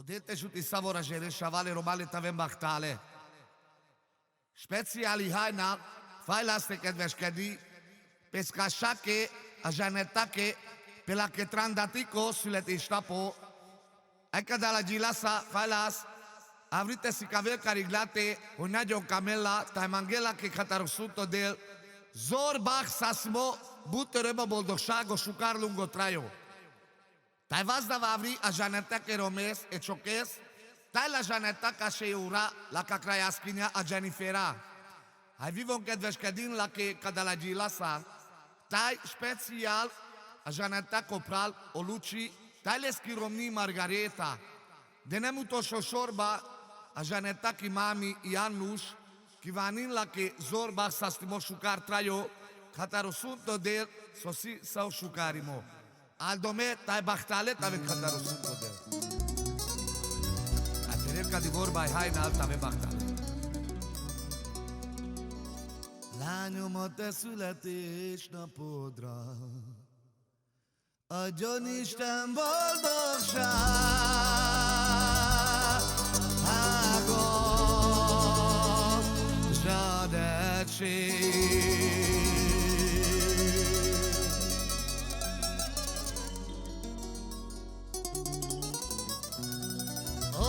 Odete žuti savora žene šavale romale tave machtale. Speciális hajnál, fajlászte kedveskedni, pescasake, a zsanetake, pelake trandatiko születésnapó, ekadál a gyilásza, fajlász, avrite szikavel kariglate, hogy nagyon kamella, tajmangela ke határosszútó dél, zorbach szaszmo, butöröm boldogságos sukárlungot trajó. Taj vazdava avri a zsanetake romész, e csokész, taj la zsanetaka se ura, la kakrajászkinya a Jennifera. Hai vivon kedveskedin la ke kadala gyilásza, taj speciál a zsanetaka kopral, o Luci, taj leszki romni Margareta. De nem utolsó sorba a zsanetaki mámi János, kívánin la ke zorbach szasztimo sukár trajó, határosszútó dél, szoszi szó sukárimo. Aldome, tai bachtale, tave határosszútó dél. A terelka di vorba hajnál, tave bachtale. Lányom, a te születésnapodra adjon Isten boldogságot, zsadetség. Ó,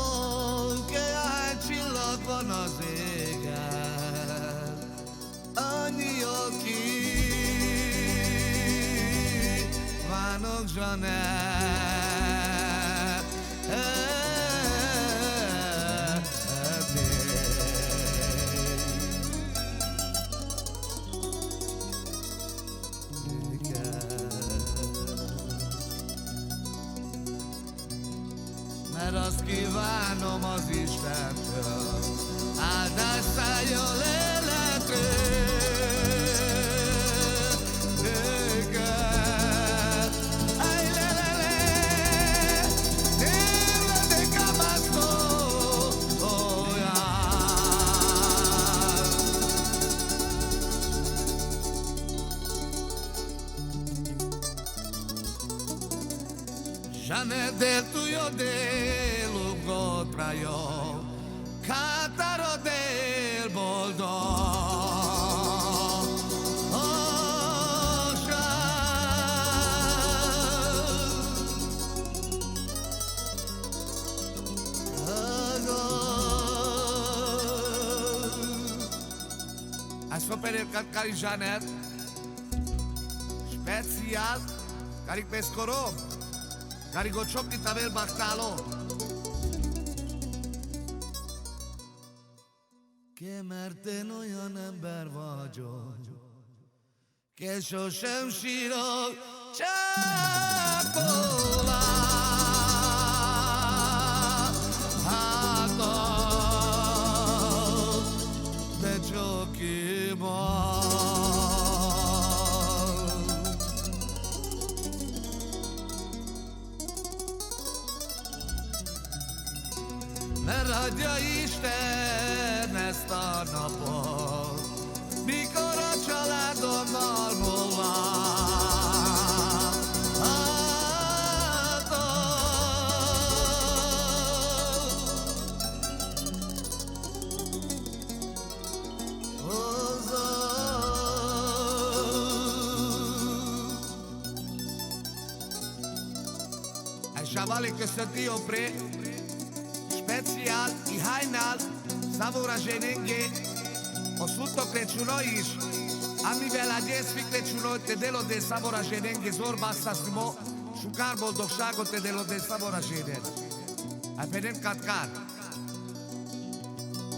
kejány csillag van az égen, annyi oki vánok zsanet. Mert azt kívánom az Istentől, áldás szálljon lélekről őket. Ay, le, le, le, térve de Camastó, Janet del tuyo de lugo trayo, cátaro del boldog. Oh, Aso per el cari Janet, special, cari pescoró. Karigocsok itt a vélbaktáló. Mert én olyan ember vagyok, ke sosem sírok, csak hova hátok, de csokiban. Mert adja Isten ezt a napot, mikor a családommal múlva Chavale köszönti opré, speciál i hajnál, savora zsenenge, oszulto Crăciuno is, amivel agyész fi Crăciuno, te delo de savora zsenenge, zorba szasztimo, sukár boldogságot te delo de savora zsenen. A penem catcar.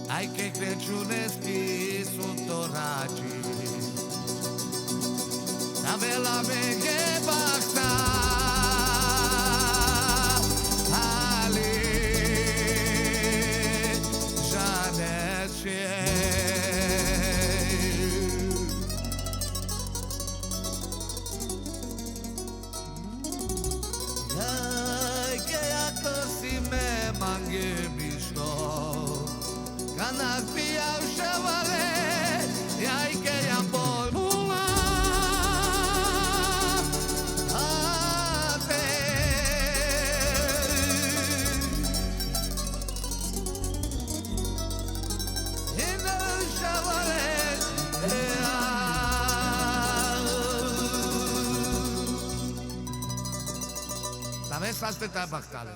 Ai che Crăciuneschi sunt oraci, savela menge bachta. Sabes, salte ta baktale.